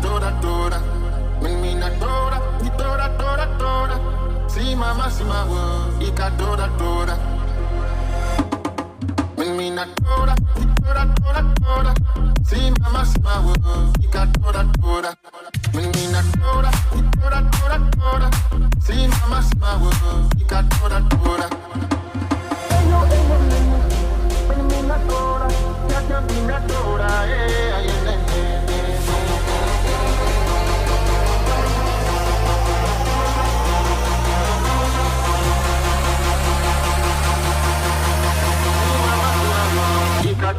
toda, toda. Menina toda, y toda, toda, toda. Si mama, si mama, y toda, toda. Menina toda, y toda, toda, toda. Si mama, si mama, y toda, toda. Menina toda, y toda, toda, toda. Si mama, si mama, y toda, toda. Menina toda, ya menina toda,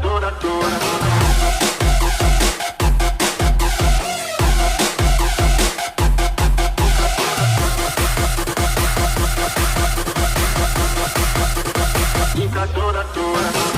toda, toda. Toda, toda.